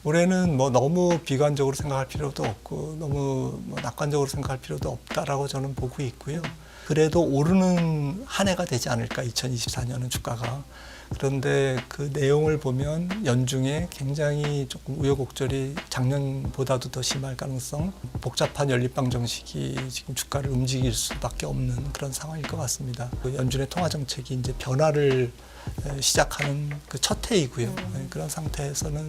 올해는 뭐 너무 비관적으로 생각할 필요도 없고 너무 뭐 낙관적으로 생각할 필요도 없다라고 저는 보고 있고요. 그래도 오르는 한 해가 되지 않을까 2024년은 주가가. 그런데 그 내용을 보면 연중에 굉장히 조금 우여곡절이 작년보다도 더 심할 가능성, 복잡한 연립방 정식이 지금 주가를 움직일 수밖에 없는 그런 상황일 것 같습니다. 그 연준의 통화 정책이 이제 변화를 시작하는 그 첫 해이고요. 그런 상태에서는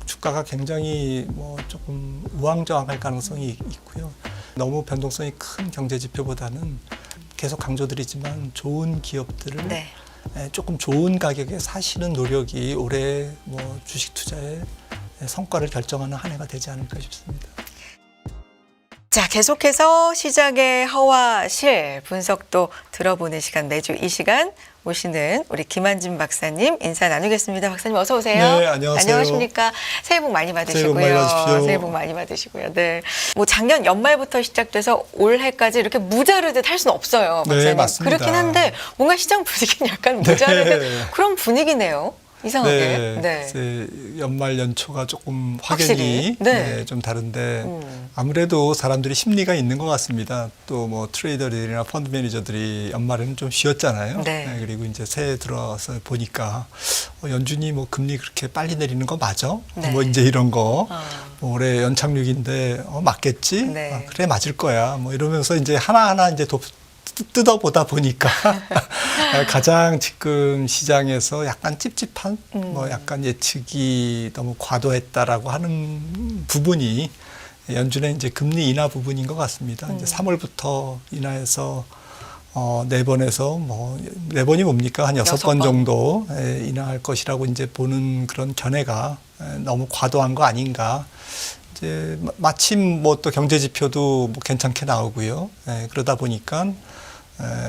주가가 굉장히 뭐 조금 우왕좌왕할 가능성이 있고요. 너무 변동성이 큰 경제 지표보다는 계속 강조드리지만 좋은 기업들을 네. 조금 좋은 가격에 사시는 노력이 올해 뭐 주식 투자의 성과를 결정하는 한 해가 되지 않을까 싶습니다. 자, 계속해서 시장의 허와실 분석도 들어보는 시간, 매주 이 시간 모시는 우리 김한진 박사님 인사 나누겠습니다. 박사님 어서 오세요. 네, 안녕하세요. 안녕하십니까. 새해 복 많이 받으시고요. 새해 복 많이 받으십시오. 새해 복 많이 받으시고요. 네. 뭐 작년 연말부터 시작돼서 올해까지 이렇게 무자르듯 할 수는 없어요. 박사님. 네, 맞습니다. 그렇긴 한데 뭔가 시장 분위기는 약간 무자르듯 네. 그런 분위기네요. 이상하게. 네. 연말 연초가 조금 확연히 네. 좀 다른데 아무래도 사람들이 심리가 있는 것 같습니다. 또 뭐 트레이더들이나 펀드 매니저들이 연말에는 좀 쉬었잖아요. 네. 그리고 이제 새해 들어서 보니까 연준이 뭐 금리 그렇게 빨리 내리는 거 맞아? 네. 뭐 이제 이런 거. 뭐 올해 연착륙인데 맞겠지? 네. 그래 맞을 거야. 뭐 이러면서 이제 하나하나 이제 뜯어보다 보니까 가장 지금 시장에서 약간 찝찝한 뭐 약간 예측이 너무 과도했다라고 하는 부분이 연준의 이제 금리 인하 부분인 것 같습니다. 이제 3월부터 인하해서 4번에서 뭐 4번이 뭡니까? 한 6번 정도 인하할 것이라고 이제 보는 그런 견해가 너무 과도한 거 아닌가. 이제 마침 뭐 또 경제 지표도 뭐 괜찮게 나오고요. 그러다 보니까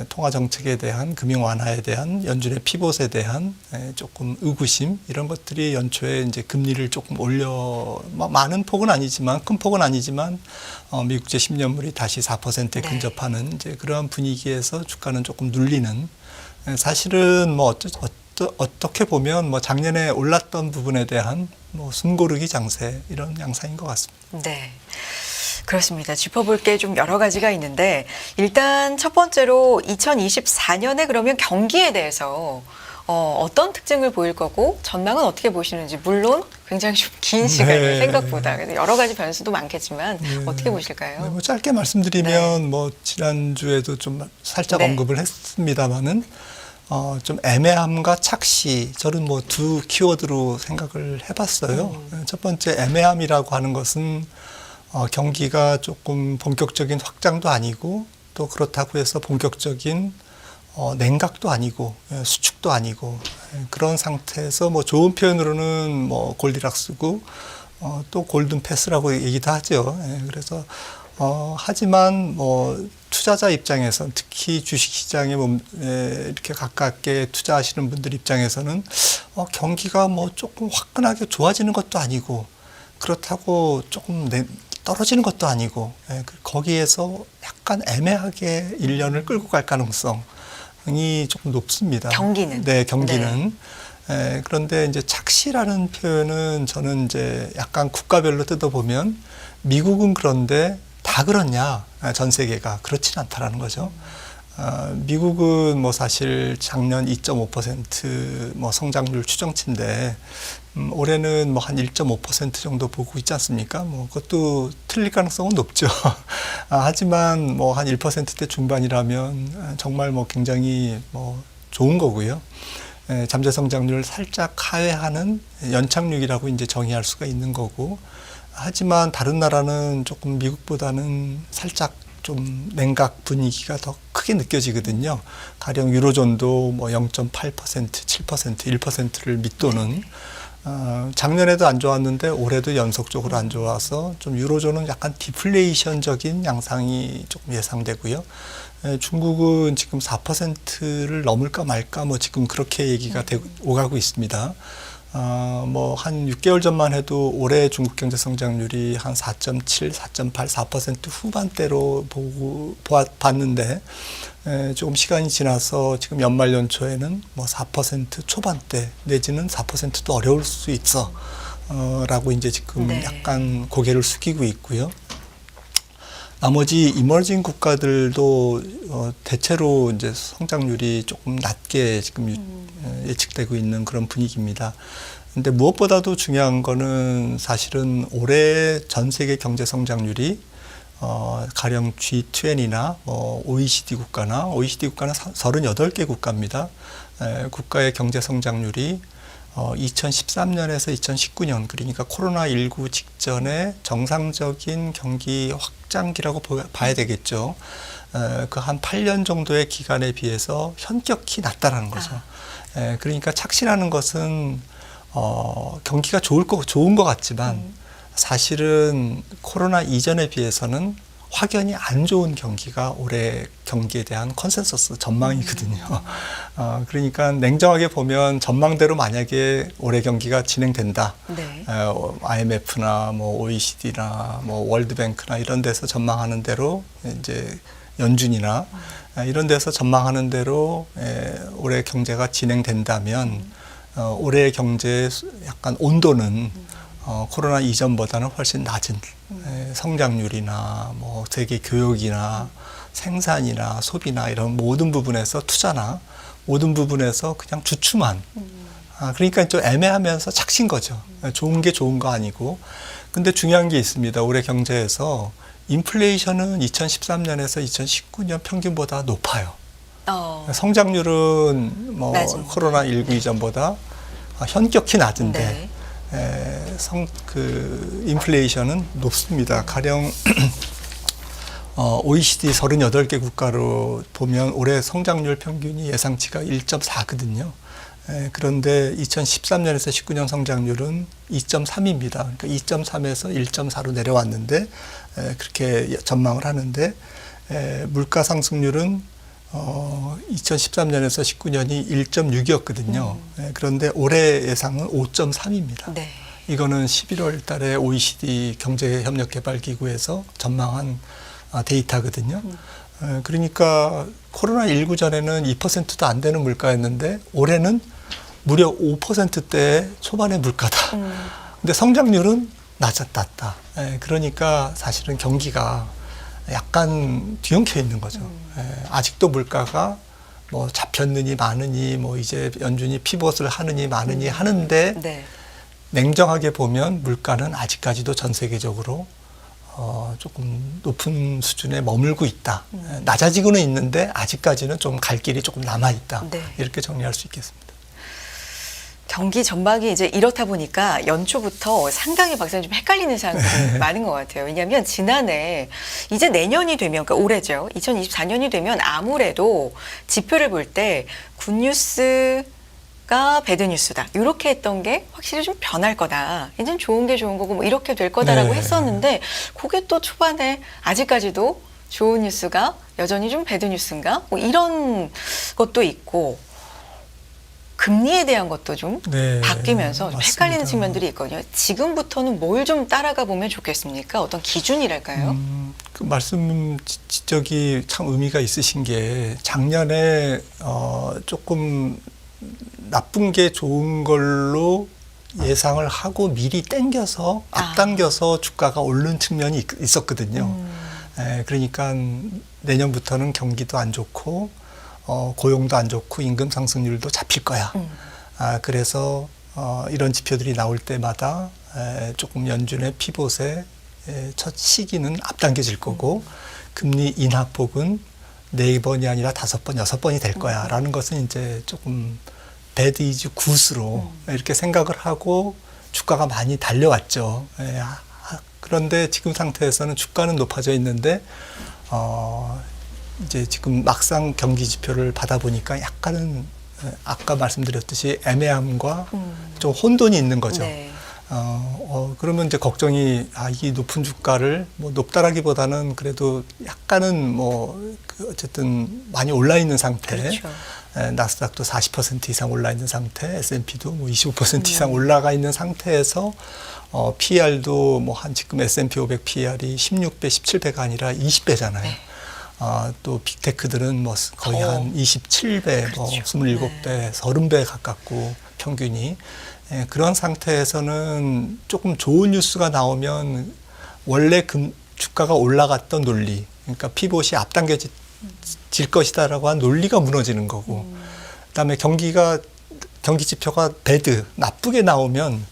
통화 정책에 대한 금융 완화에 대한 연준의 피봇에 대한 조금 의구심 이런 것들이 연초에 이제 금리를 조금 올려 많은 폭은 아니지만 큰 폭은 아니지만 미국제 10년물이 다시 4%에 근접하는 이제 그러한 분위기에서 주가는 조금 눌리는 사실은 뭐 어떻게 보면 뭐 작년에 올랐던 부분에 대한 뭐 숨고르기 장세 이런 양상인 것 같습니다. 네. 그렇습니다. 짚어볼 게 좀 여러 가지가 있는데 일단 첫 번째로 2024년에 그러면 경기에 대해서 어떤 특징을 보일 거고 전망은 어떻게 보시는지 물론 굉장히 좀 긴 시간이 생각보다 여러 가지 변수도 많겠지만 어떻게 보실까요? 뭐 짧게 말씀드리면 뭐 지난주에도 좀 살짝 언급을 했습니다마는 좀 애매함과 착시 저는 뭐 두 키워드로 생각을 해봤어요. 첫 번째 애매함이라고 하는 것은 경기가 조금 본격적인 확장도 아니고 또 그렇다고 해서 본격적인 냉각도 아니고 수축도 아니고 그런 상태에서 뭐 좋은 표현으로는 뭐 골디락스고 또 골든 패스라고 얘기도 하죠. 그래서 하지만 뭐 투자자 입장에서 특히 주식시장에 이렇게 가깝게 투자하시는 분들 입장에서는 경기가 뭐 조금 화끈하게 좋아지는 것도 아니고 그렇다고 조금 떨어지는 것도 아니고 거기에서 약간 애매하게 1년을 끌고 갈 가능성이 조금 높습니다. 경기는? 네, 경기는. 그런데 이제 착시라는 표현은 저는 이제 약간 국가별로 뜯어보면 미국은 그런데 다 그렇냐? 전 세계가 그렇진 않다라는 거죠. 미국은 뭐 사실 작년 2.5% 성장률 추정치인데 올해는 뭐 한 1.5% 정도 보고 있지 않습니까? 뭐 그것도 틀릴 가능성은 높죠. 하지만 뭐 한 1%대 중반이라면 정말 뭐 굉장히 뭐 좋은 거고요. 잠재 성장률을 살짝 하회하는 연착륙이라고 이제 정의할 수가 있는 거고. 하지만 다른 나라는 조금 미국보다는 살짝 좀 냉각 분위기가 더 크게 느껴지거든요. 가령 유로존도 뭐 0.8%, 7%, 1%를 밑도는 작년에도 안 좋았는데 올해도 연속적으로 안 좋아서 좀 유로존은 약간 디플레이션적인 양상이 조금 예상되고요. 중국은 지금 4%를 넘을까 말까 뭐 지금 그렇게 얘기가 오가고 있습니다. 뭐 한 6개월 전만 해도 올해 중국 경제 성장률이 한 4.7, 4.8, 4% 후반대로 봤는데 조금 시간이 지나서 지금 연말 연초에는 뭐 4% 초반대 내지는 4%도 어려울 수 있어. 라고 이제 지금 네. 약간 고개를 숙이고 있고요. 나머지 이머징 국가들도 대체로 이제 성장률이 조금 낮게 지금 예측되고 있는 그런 분위기입니다. 근데 무엇보다도 중요한 거는 사실은 올해 전 세계 경제 성장률이 가령 G20나 OECD 국가는 38개 국가입니다. 국가의 경제 성장률이 2013년에서 2019년, 그러니까 코로나19 직전에 정상적인 경기 확장기라고 봐야 되겠죠. 그 한 8년 정도의 기간에 비해서 현격히 낮다라는 거죠. 그러니까 착시라는 것은 경기가 좋은 것 같지만 사실은 코로나 이전에 비해서는 확연히 안 좋은 경기가 올해 경기에 대한 컨센서스 전망이거든요. 그러니까 냉정하게 보면 전망대로 만약에 올해 경기가 진행된다. 네. IMF나 뭐 OECD나 뭐 월드뱅크나 이런 데서 전망하는 대로 이제 연준이나 이런 데서 전망하는 대로 올해 경제가 진행된다면 올해 경제의 약간 온도는 코로나 이전보다는 훨씬 낮은 성장률이나 뭐 세계 교육이나 생산이나 소비나 이런 모든 부분에서 투자나 모든 부분에서 그냥 주춤한 그러니까 좀 애매하면서 착신 거죠. 좋은 게 좋은 거 아니고. 근데 중요한 게 있습니다. 올해 경제에서 인플레이션은 2013년에서 2019년 평균보다 높아요. 성장률은 뭐 코로나19 이전보다 현격히 낮은데 인플레이션은 높습니다. 가령 OECD 38개 국가로 보면 올해 성장률 평균이 예상치가 1.4거든요. 그런데 2013년에서 19년 성장률은 2.3입니다. 그러니까 2.3에서 1.4로 내려왔는데 그렇게 전망을 하는데 물가 상승률은 2013년에서 19년이 1.6이었거든요. 그런데 올해 예상은 5.3입니다. 네. 이거는 이거는 11월 달에 OECD 경제협력개발기구에서 전망한 데이터거든요. 그러니까 코로나19 전에는 2%도 안 되는 물가였는데 올해는 무려 5%대 초반의 물가다. 근데 성장률은 낮다. 그러니까 사실은 경기가 약간 뒤엉켜 있는 거죠. 아직도 물가가 뭐 잡혔느니 마느니 뭐 이제 연준이 피벗을 하느니 마느니 하는데 냉정하게 보면 물가는 아직까지도 전 세계적으로 조금 높은 수준에 머물고 있다. 낮아지고는 있는데 아직까지는 좀 갈 길이 조금 남아 있다. 이렇게 정리할 수 있겠습니다. 경기 전망이 이제 이렇다 보니까 연초부터 상당히 박사님 좀 헷갈리는 사항들이 많은 것 같아요. 왜냐하면 지난해 이제 내년이 되면, 그러니까 올해죠. 2024년이 되면 아무래도 지표를 볼 때 굿뉴스가 배드뉴스다. 이렇게 했던 게 확실히 좀 변할 거다. 이제는 좋은 게 좋은 거고 뭐 이렇게 될 거다라고 했었는데 그게 또 초반에 아직까지도 좋은 뉴스가 여전히 좀 배드뉴스인가? 뭐 이런 것도 있고 금리에 대한 것도 좀 바뀌면서 좀 헷갈리는 측면들이 있거든요. 지금부터는 뭘 좀 따라가 보면 좋겠습니까? 어떤 기준이랄까요? 그 말씀 지적이 참 의미가 있으신 게 작년에 조금 나쁜 게 좋은 걸로 예상을 하고 미리 땡겨서 앞당겨서 주가가 오른 측면이 있었거든요. 그러니까 내년부터는 경기도 안 좋고 고용도 안 좋고 임금 상승률도 잡힐 거야. 그래서 이런 지표들이 나올 때마다 조금 연준의 피봇의 첫 시기는 앞당겨질 거고 금리 인하폭은 4번이 아니라 5번, 6번이 될 거야. 라는 것은 이제 조금 배드 이즈 굿으로 이렇게 생각을 하고 주가가 많이 달려왔죠. 그런데 지금 상태에서는 주가는 높아져 있는데 이제 지금 막상 경기 지표를 받아보니까 약간은 아까 말씀드렸듯이 애매함과 좀 혼돈이 있는 거죠. 그러면 이제 걱정이 이 높은 주가를 뭐 높다라기보다는 그래도 약간은 뭐 어쨌든 많이 올라 있는 상태. 그렇죠. 나스닥도 40% 이상 올라 있는 상태, S&P도 뭐 25% 이상 올라가 있는 상태에서 PR도 뭐 한 지금 S&P 500 PR이 16배, 17배가 아니라 20배잖아요. 또 빅테크들은 뭐 거의 한 27배, 뭐 27배, 30배 가깝고 평균이. 그런 상태에서는 조금 좋은 뉴스가 나오면 원래 주가가 올라갔던 논리, 그러니까 피봇이 앞당겨질 것이다라고 한 논리가 무너지는 거고, 그다음에 경기 지표가 배드, 나쁘게 나오면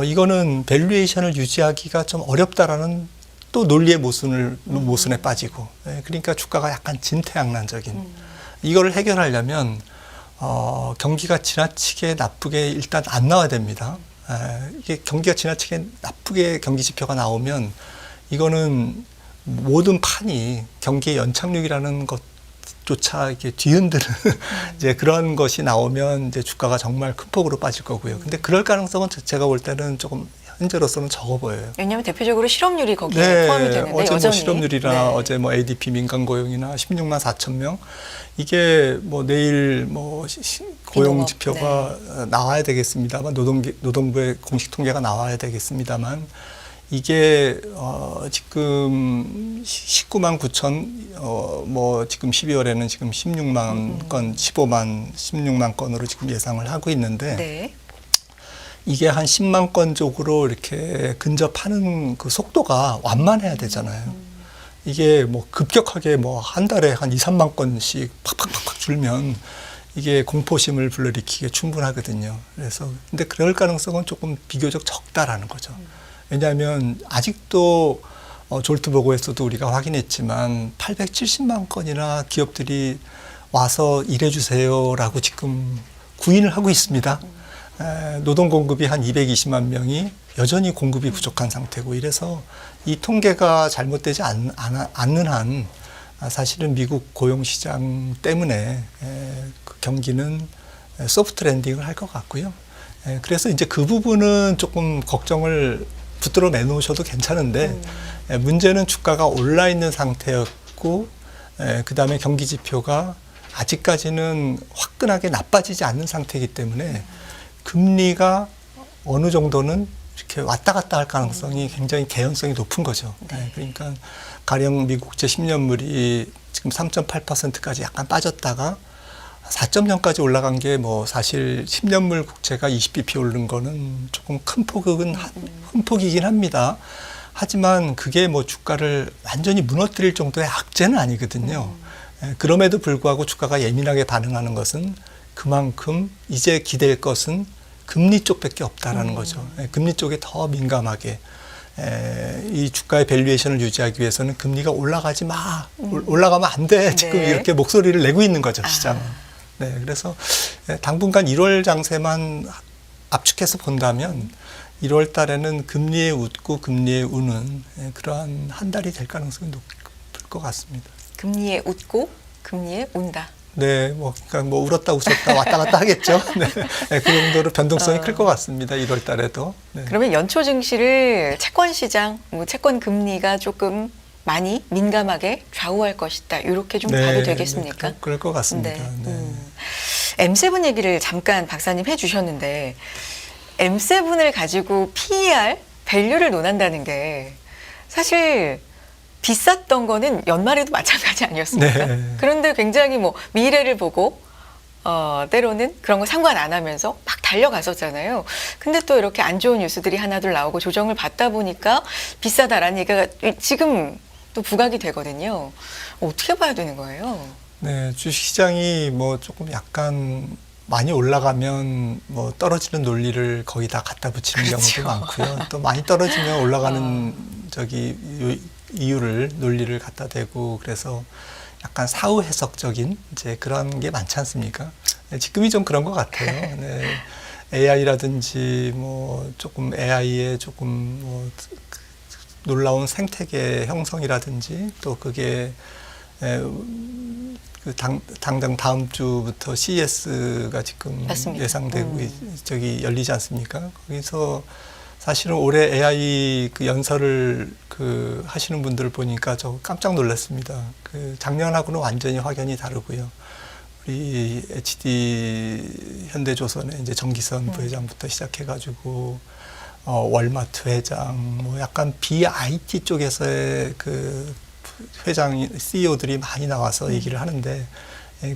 이거는 밸류에이션을 유지하기가 좀 어렵다라는 또 논리의 모순에 빠지고, 그러니까 주가가 약간 진퇴양난적인. 이거를 해결하려면 경기가 지나치게 나쁘게 일단 안 나와야 됩니다. 이게 경기가 지나치게 나쁘게 경기 지표가 나오면 이거는 모든 판이 경기의 연착륙이라는 것조차 이렇게 뒤흔드는 이제 그런 것이 나오면 이제 주가가 정말 큰 폭으로 빠질 거고요. 근데 그럴 가능성은 제가 볼 때는 조금 현재로서는 적어 보여요. 왜냐하면 대표적으로 실업률이 거기에 포함이 되는데 어제 여전히 실업률이나 어제 ADP 민간 고용이나 16만 4천 명 이게 내일 고용 지표가 나와야 되겠습니다만 노동부의 공식 통계가 나와야 되겠습니다만 이게 지금 19만 9천 지금 12월에는 지금 16만 건 16만 건으로 지금 예상을 하고 있는데 이게 한 10만 건 쪽으로 이렇게 근접하는 그 속도가 완만해야 되잖아요. 이게 급격하게 한 달에 한 2, 3만 건씩 팍팍팍팍 줄면 이게 공포심을 불러일으키기에 충분하거든요. 그래서 근데 그럴 가능성은 조금 비교적 적다라는 거죠. 왜냐하면 아직도 졸트 보고에서도 우리가 확인했지만 870만 건이나 기업들이 와서 일해주세요라고 지금 구인을 하고 있습니다. 노동 공급이 한 220만 명이 여전히 공급이 부족한 상태고 이래서 이 통계가 잘못되지 않는 한 사실은 미국 고용시장 때문에 그 경기는 소프트 랜딩을 할 것 같고요. 그래서 이제 그 부분은 조금 걱정을 붙들어 내놓으셔도 괜찮은데 문제는 주가가 올라 있는 상태였고 그 다음에 경기 지표가 아직까지는 화끈하게 나빠지지 않는 상태이기 때문에 금리가 어느 정도는 이렇게 왔다 갔다 할 가능성이 굉장히 개연성이 높은 거죠. 그러니까 가령 미국제 10년물이 지금 3.8%까지 약간 빠졌다가 4.0까지 올라간 게 사실 10년물 국채가 20bp 오른 거는 조금 큰 폭이긴 합니다. 하지만 그게 주가를 완전히 무너뜨릴 정도의 악재는 아니거든요. 그럼에도 불구하고 주가가 예민하게 반응하는 것은 그만큼 이제 기댈 것은 금리 쪽밖에 없다라는 거죠. 금리 쪽에 더 민감하게 이 주가의 밸류에이션을 유지하기 위해서는 금리가 올라가지 마, 올라가면 안 돼. 지금 이렇게 목소리를 내고 있는 거죠, 시장은. 그래서 당분간 1월 장세만 압축해서 본다면 1월 달에는 금리에 웃고 금리에 우는 그러한 한 달이 될 가능성이 높을 것 같습니다. 금리에 웃고 금리에 운다. 그러니까 울었다 웃었다 왔다 갔다 하겠죠. 그 정도로 변동성이 클 것 같습니다. 1월 달에도. 그러면 연초 증시를 채권 시장, 채권 금리가 조금 많이 민감하게 좌우할 것이다. 이렇게 좀 봐도 되겠습니까? 그럴 것 같습니다. M7 얘기를 잠깐 박사님 해주셨는데 M7을 가지고 PER, 밸류를 논한다는 게 사실 비쌌던 거는 연말에도 마찬가지 아니었습니까? 그런데 굉장히 미래를 보고 때로는 그런 거 상관 안 하면서 막 달려갔었잖아요. 근데 또 이렇게 안 좋은 뉴스들이 하나둘 나오고 조정을 받다 보니까 비싸다라는 얘기가 지금 또 부각이 되거든요. 어떻게 봐야 되는 거예요? 주식시장이 조금 약간 많이 올라가면 떨어지는 논리를 거의 다 갖다 붙이는 경우도 많고요. 또 많이 떨어지면 올라가는 논리를 갖다 대고 그래서 약간 사후 해석적인 이제 그런 게 많지 않습니까? 지금이 좀 그런 것 같아요. AI라든지 조금 AI의 조금 놀라운 생태계 형성이라든지 또 그게 당장 다음 주부터 CES가 지금 맞습니다. 예상되고 열리지 않습니까? 거기서 사실은 올해 AI 연설을 하시는 분들을 보니까 저 깜짝 놀랐습니다. 작년하고는 완전히 확연히 다르고요. 우리 HD 현대조선의 이제 정기선 부회장부터 시작해가지고 월마트 회장, 약간 BIT 쪽에서의 회장, CEO들이 많이 나와서 얘기를 하는데,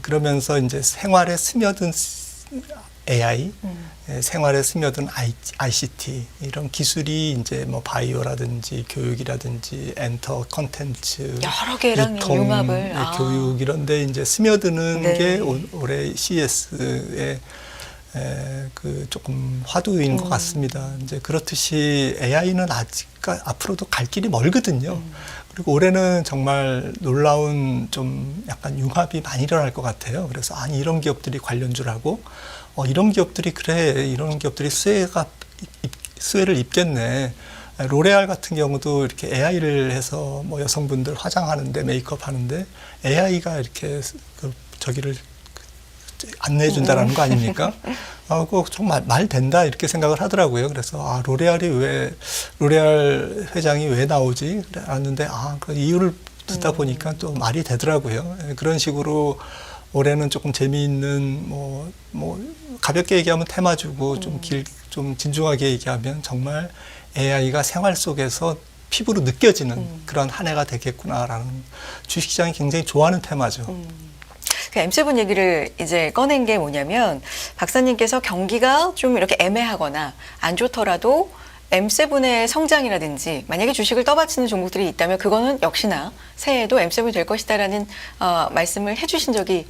그러면서 이제 생활에 스며든 AI, 생활에 스며든 ICT 이런 기술이 이제 뭐 바이오라든지 교육이라든지 엔터 콘텐츠, 여러 개랑 유통, 융합을 교육 이런데 이제 스며드는 네. 게 올해 CES의 그 조금 화두인 것 같습니다. 이제 그렇듯이 AI는 아직 앞으로도 갈 길이 멀거든요. 그리고 올해는 정말 놀라운 좀 약간 융합이 많이 일어날 것 같아요. 그래서 아니 이런 기업들이 관련주를 하고 이런 기업들이 그래 이런 기업들이 수혜를 입겠네. 로레알 같은 경우도 이렇게 AI를 해서 뭐 여성분들 화장하는데 메이크업 하는데 AI가 이렇게 저기를 안내해 준다라는 거 아닙니까? 그거 정말 말 된다 이렇게 생각을 하더라고요. 그래서 로레알 회장이 왜 나오지? 그랬는데 그 이유를 듣다 보니까 또 말이 되더라고요. 그런 식으로 올해는 조금 재미있는 뭐 가볍게 얘기하면 테마주고 좀 진중하게 얘기하면 정말 AI가 생활 속에서 피부로 느껴지는 그런 한 해가 되겠구나라는 주식시장이 굉장히 좋아하는 테마죠. 그 M7 얘기를 이제 꺼낸 게 뭐냐면 박사님께서 경기가 좀 이렇게 애매하거나 안 좋더라도 M7의 성장이라든지 만약에 주식을 떠받치는 종목들이 있다면 그거는 역시나 새해에도 M7이 될 것이다라는 말씀을 해주신 적이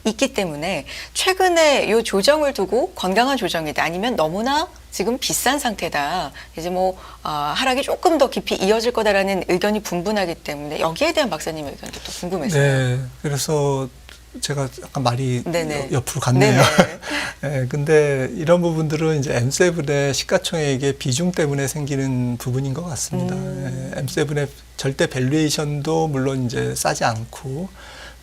있기 때문에 최근에 이 조정을 두고 건강한 조정이다 아니면 너무나 지금 비싼 상태다 이제 뭐 하락이 조금 더 깊이 이어질 거다라는 의견이 분분하기 때문에 여기에 대한 박사님의 의견도 또 궁금해서요. 네, 그래서 제가 약간 말이 네네. 옆으로 갔네요. 네네. 네, 근데 이런 부분들은 이제 M7의 시가총액의 비중 때문에 생기는 부분인 것 같습니다. M7의 절대 밸류에이션도 물론 이제 싸지 않고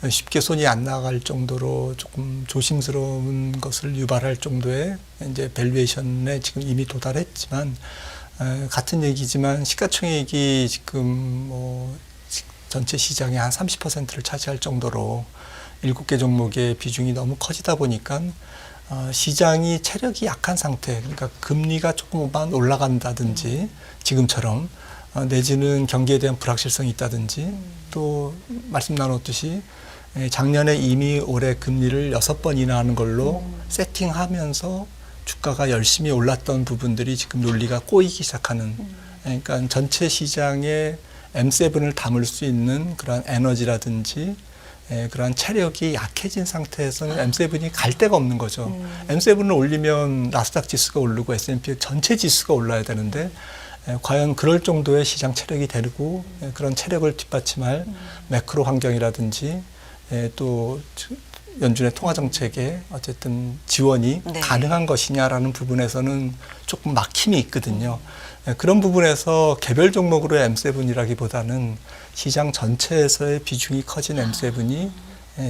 쉽게 손이 안 나갈 정도로 조금 조심스러운 것을 유발할 정도의 이제 밸류에이션에 지금 이미 도달했지만 같은 얘기지만 시가총액이 지금 뭐 전체 시장의 한 30%를 차지할 정도로 7개 종목의 비중이 너무 커지다 보니까 시장이 체력이 약한 상태, 그러니까 금리가 조금만 올라간다든지 지금처럼 내지는 경기에 대한 불확실성이 있다든지 또 말씀 나눴듯이 작년에 이미 올해 금리를 6번 인하하는 걸로 세팅하면서 주가가 열심히 올랐던 부분들이 지금 논리가 꼬이기 시작하는 그러니까 전체 시장에 M7을 담을 수 있는 그런 에너지라든지 그러한 체력이 약해진 상태에서는 M7이 갈 데가 없는 거죠. M7을 올리면 나스닥 지수가 오르고 S&P 전체 지수가 올라야 되는데 과연 그럴 정도의 시장 체력이 되고 그런 체력을 뒷받침할 매크로 환경이라든지 또 연준의 통화정책에 어쨌든 지원이 네. 가능한 것이냐라는 부분에서는 조금 막힘이 있거든요. 그런 부분에서 개별 종목으로의 M7이라기보다는 시장 전체에서의 비중이 커진 M7이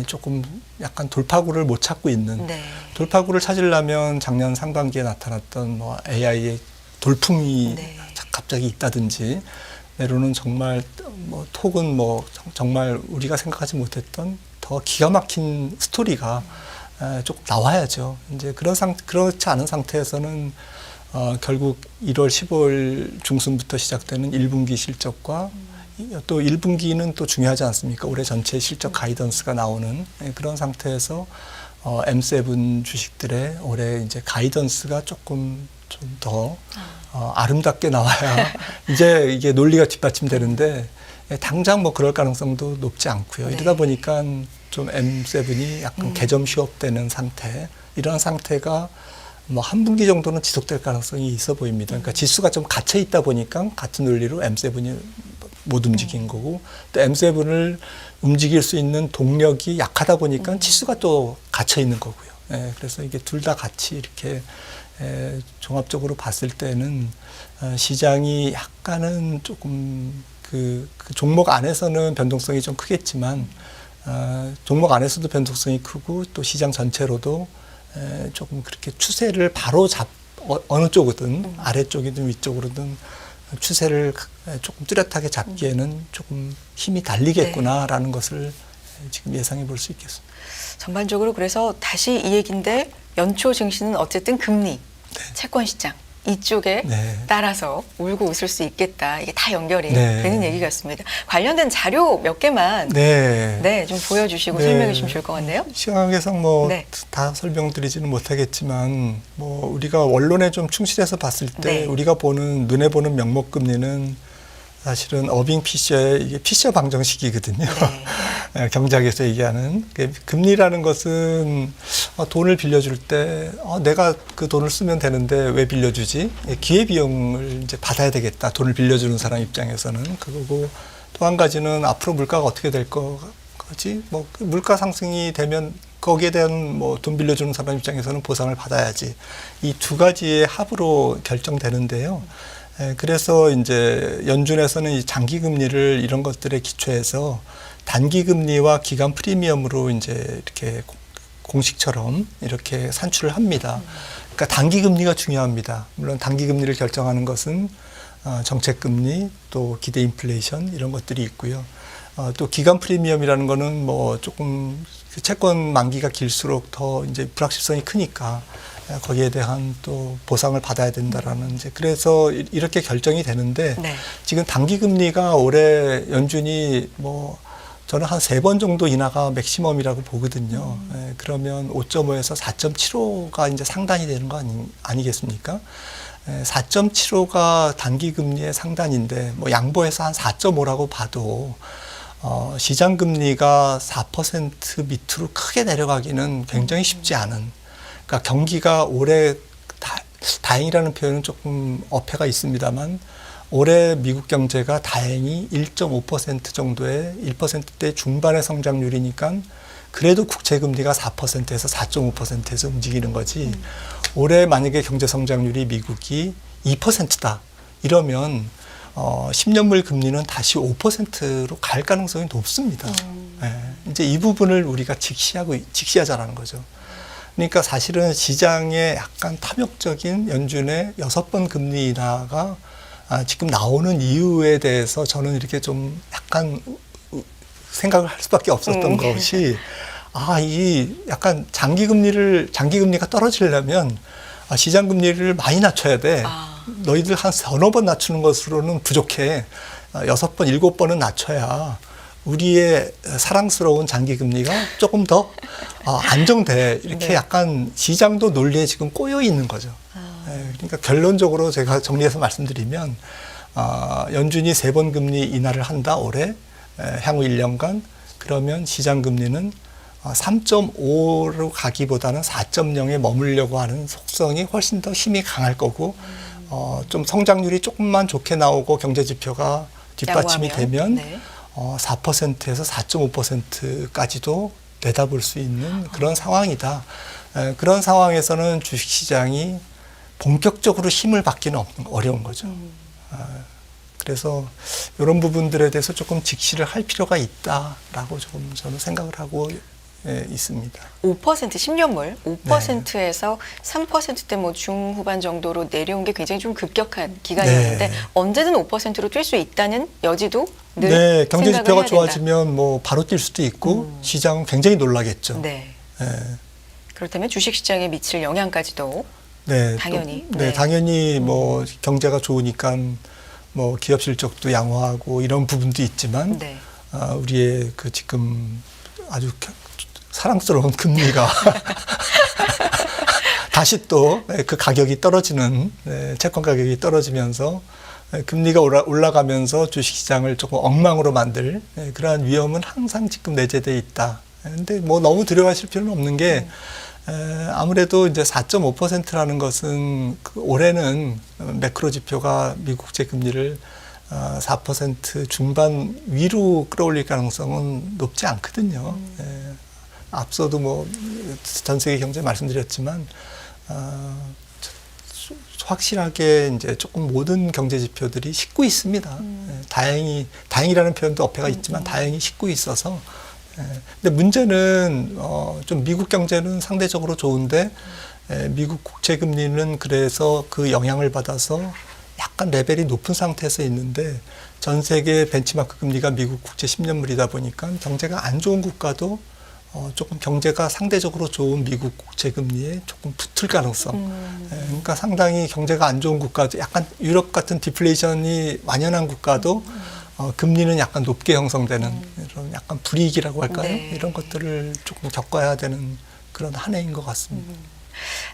조금 약간 돌파구를 못 찾고 있는 네. 돌파구를 찾으려면 작년 상반기에 나타났던 뭐 AI의 돌풍이 네. 갑자기 있다든지 때로는 정말 뭐 톡은 뭐 정말 우리가 생각하지 못했던 더 기가 막힌 스토리가 조금 나와야죠. 이제 그렇지 않은 상태에서는 결국 1월 15일 중순부터 시작되는 1분기 실적과 또 1분기는 또 중요하지 않습니까? 올해 전체 실적 가이던스가 나오는 그런 상태에서 M7 주식들의 올해 이제 가이던스가 조금 좀 더 아름답게 나와야 이제 이게 논리가 뒷받침되는데 당장 뭐 그럴 가능성도 높지 않고요. 네. 이러다 보니까 좀 M7이 약간 개점 휴업되는 상태, 이런 상태가 뭐 한 분기 정도는 지속될 가능성이 있어 보입니다. 그러니까 지수가 좀 갇혀 있다 보니까 같은 논리로 M7이 못 움직인 거고 또 M7을 움직일 수 있는 동력이 약하다 보니까 지수가 또 갇혀 있는 거고요. 그래서 이게 둘 다 같이 이렇게 종합적으로 봤을 때는 시장이 약간은 조금 그 종목 안에서는 변동성이 좀 크겠지만 종목 안에서도 변동성이 크고 또 시장 전체로도 조금 그렇게 추세를 바로 어느 쪽이든 아래쪽이든 위쪽으로든 추세를 조금 뚜렷하게 잡기에는 조금 힘이 달리겠구나라는 것을 지금 예상해 볼 수 있겠습니다. 전반적으로 그래서 다시 이 얘기인데 연초 증시는 어쨌든 금리, 채권 시장 이쪽에 네. 따라서 울고 웃을 수 있겠다. 이게 다 연결이 네. 되는 얘기 같습니다. 관련된 자료 몇 개만 네. 좀 보여주시고 네. 설명해 주시면 좋을 것 같네요. 시간계상 뭐 네. 다 설명드리지는 못하겠지만 뭐 우리가 원론에 좀 충실해서 봤을 때 네. 우리가 보는 눈에 보는 명목금리는 사실은 어빙 피셔의 이게 피셔 방정식이거든요. 네. 경제학에서 얘기하는 금리라는 것은 돈을 빌려줄 때 내가 그 돈을 쓰면 되는데 왜 빌려주지? 기회 비용을 이제 받아야 되겠다. 돈을 빌려주는 사람 입장에서는 그거고 또 한 가지는 앞으로 물가가 어떻게 될 거지? 뭐 그 물가 상승이 되면 거기에 대한 뭐 돈 빌려주는 사람 입장에서는 보상을 받아야지. 이 두 가지의 합으로 결정되는데요. 그래서 이제 연준에서는 이 장기 금리를 이런 것들에 기초해서 단기 금리와 기간 프리미엄으로 이제 이렇게 공식처럼 이렇게 산출을 합니다. 그러니까 단기 금리가 중요합니다. 물론 단기 금리를 결정하는 것은 정책 금리 또 기대 인플레이션 이런 것들이 있고요. 또 기간 프리미엄이라는 거는 뭐 조금 채권 만기가 길수록 더 이제 불확실성이 크니까 거기에 대한 또 보상을 받아야 된다라는 이제 그래서 이렇게 결정이 되는데 네. 지금 단기 금리가 올해 연준이 뭐 저는 한 3번 정도 인하가 맥시멈이라고 보거든요. 그러면 5.5에서 4.75가 이제 상단이 되는 거 아니겠습니까? 4.75가 단기 금리의 상단인데 뭐 양보해서 한 4.5라고 봐도 시장 금리가 4% 밑으로 크게 내려가기는 굉장히 쉽지 않은. 그러니까 경기가 올해 다행이라는 표현은 조금 어폐가 있습니다만 올해 미국 경제가 다행히 1.5% 정도의 1%대 중반의 성장률이니까 그래도 국채 금리가 4%에서 4.5%에서 움직이는 거지. 올해 만약에 경제 성장률이 미국이 2%다 이러면 10년물 금리는 다시 5%로 갈 가능성이 높습니다. 이제 이 부분을 우리가 직시하자라는 거죠. 그러니까 사실은 시장에 약간 탐욕적인 연준의 6번 금리 인하가 지금 나오는 이유에 대해서 저는 이렇게 좀 약간 생각을 할 수밖에 없었던 것이 이 약간 장기 금리가 떨어지려면 시장 금리를 많이 낮춰야 돼. 너희들 한 서너 번 낮추는 것으로는 부족해. 6번, 7번은 낮춰야 우리의 사랑스러운 장기 금리가 조금 더 안정돼. 이렇게 네. 약간 시장도 논리에 지금 꼬여 있는 거죠. 그러니까 결론적으로 제가 정리해서 말씀드리면 연준이 3번 금리 인하를 한다 올해 향후 1년간 그러면 시장 금리는 3.5로 가기보다는 4.0에 머물려고 하는 속성이 훨씬 더 힘이 강할 거고 좀 성장률이 조금만 좋게 나오고 경제 지표가 뒷받침이 양호하면, 되면 네. 4%에서 4.5%까지도 내다볼 수 있는 그런 상황이다. 그런 상황에서는 주식시장이 본격적으로 힘을 받기는 어려운 거죠. 그래서 이런 부분들에 대해서 조금 직시를 할 필요가 있다라고 좀 저는 생각을 하고 있습니다. 5% 10년물 5%에서 3%대 뭐 중후반 정도로 내려온 게 굉장히 좀 급격한 기간이었는데 네. 언제든 5%로 뛸 수 있다는 여지도 늘 네, 경제 생각을 지표가 해야 된다. 좋아지면 뭐 바로 뛸 수도 있고 시장은 굉장히 놀라겠죠. 네. 네. 그렇다면 주식시장에 미칠 영향까지도 네, 당연히. 또, 네. 당연히 뭐 경제가 좋으니까 뭐 기업 실적도 양호하고 이런 부분도 있지만 네. 우리의 그 지금 아주 사랑스러운 금리가 다시 또 그 가격이 떨어지는 채권 가격이 떨어지면서 금리가 올라가면서 주식시장을 조금 엉망으로 만들 그러한 위험은 항상 지금 내재돼 있다. 근데 뭐 너무 두려워하실 필요는 없는 게 아무래도 이제 4.5%라는 것은 올해는 매크로 지표가 미국 국채 금리를 4% 중반 위로 끌어올릴 가능성은 높지 않거든요. 앞서도 뭐 전 세계 경제 말씀드렸지만 확실하게 이제 조금 모든 경제 지표들이 식고 있습니다. 다행이라는 표현도 어폐가 있지만 다행히 식고 있어서. 근데 문제는 좀 미국 경제는 상대적으로 좋은데 미국 국채 금리는 그래서 그 영향을 받아서 약간 레벨이 높은 상태에서 있는데 전 세계 벤치마크 금리가 미국 국채 10년물이다 보니까 경제가 안 좋은 국가도 조금 경제가 상대적으로 좋은 미국 국채 금리에 조금 붙을 가능성. 그러니까 상당히 경제가 안 좋은 국가도 약간 유럽 같은 디플레이션이 만연한 국가도 금리는 약간 높게 형성되는 이런 약간 불이익이라고 할까요? 네. 이런 것들을 조금 겪어야 되는 그런 한 해인 것 같습니다.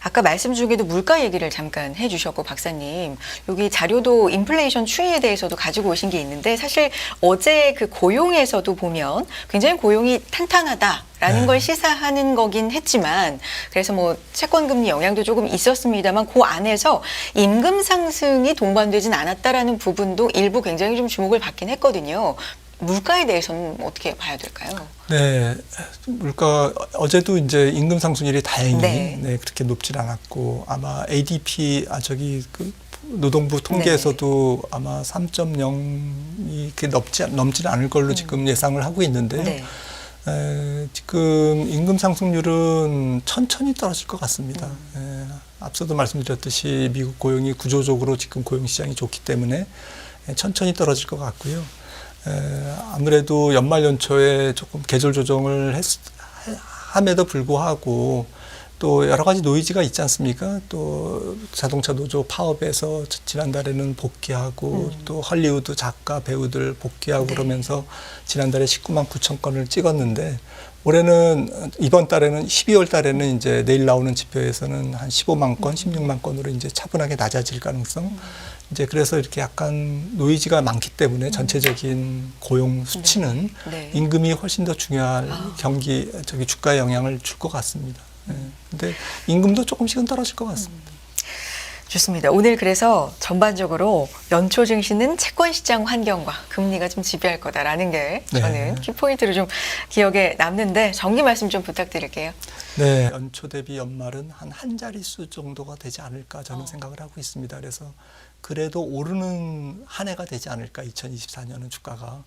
아까 말씀 중에도 물가 얘기를 잠깐 해주셨고 박사님 여기 자료도 인플레이션 추이에 대해서도 가지고 오신 게 있는데 사실 어제 그 고용에서도 보면 굉장히 고용이 탄탄하다라는 네. 걸 시사하는 거긴 했지만 그래서 뭐 채권 금리 영향도 조금 있었습니다만 그 안에서 임금 상승이 동반되진 않았다라는 부분도 일부 굉장히 좀 주목을 받긴 했거든요. 물가에 대해서는 어떻게 봐야 될까요? 네, 물가 어제도 이제 임금 상승률이 다행히 네. 그렇게 높진 않았고 아마 ADP 그 노동부 통계에서도 아마 3.0이 넘지는 않을 걸로 지금 예상을 하고 있는데요. 네. 지금 임금 상승률은 천천히 떨어질 것 같습니다. 앞서도 말씀드렸듯이 미국 고용이 구조적으로 지금 고용 시장이 좋기 때문에 천천히 떨어질 것 같고요. 아무래도 연말 연초에 조금 계절 조정을 함에도 불구하고 또 여러 가지 노이즈가 있지 않습니까? 또 자동차 노조 파업에서 지난달에는 복귀하고 또 헐리우드 작가 배우들 복귀하고 네. 그러면서 지난달에 19만 9천 건을 찍었는데 올해는 이번 달에는 12월 달에는 이제 내일 나오는 지표에서는 한 15만 건, 16만 건으로 이제 차분하게 낮아질 가능성. 이제 그래서 이렇게 약간 노이즈가 많기 때문에 전체적인 고용 수치는 네. 임금이 훨씬 더 중요할 주가에 영향을 줄 것 같습니다. 근데 임금도 조금씩은 떨어질 것 같습니다. 좋습니다. 오늘 그래서 전반적으로 연초 증시는 채권 시장 환경과 금리가 좀 지배할 거다라는 게 저는 네. 키포인트로 좀 기억에 남는데 정리 말씀 좀 부탁드릴게요. 네, 연초 대비 연말은 한 자릿수 정도가 되지 않을까 저는 생각을 하고 있습니다. 그래서 그래도 오르는 한 해가 되지 않을까 2024년은 주가가.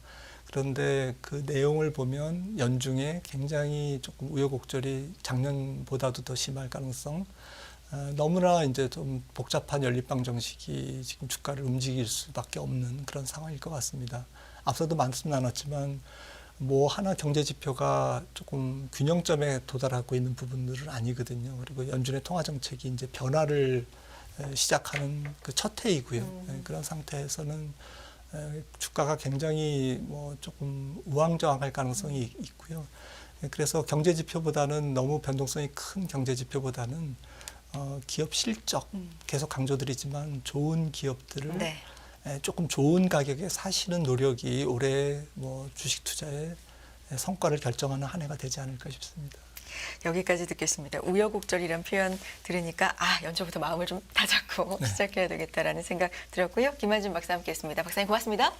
그런데 그 내용을 보면 연중에 굉장히 조금 우여곡절이 작년보다도 더 심할 가능성. 너무나 이제 좀 복잡한 연립방 정식이 지금 주가를 움직일 수밖에 없는 그런 상황일 것 같습니다. 앞서도 말씀 나눴지만 뭐 하나 경제 지표가 조금 균형점에 도달하고 있는 부분들은 아니거든요. 그리고 연준의 통화 정책이 이제 변화를 시작하는 그 첫 해이고요. 그런 상태에서는 주가가 굉장히 뭐 조금 우왕좌왕할 가능성이 있고요. 그래서 경제 지표보다는 너무 변동성이 큰 경제 지표보다는 기업 실적 계속 강조드리지만 좋은 기업들을 네. 조금 좋은 가격에 사시는 노력이 올해 뭐 주식 투자의 성과를 결정하는 한 해가 되지 않을까 싶습니다. 여기까지 듣겠습니다. 우여곡절이란 표현 들으니까 연초부터 마음을 좀 다잡고 시작해야 되겠다라는 생각 들었고요. 김한준 박사 함께했습니다. 박사님 고맙습니다.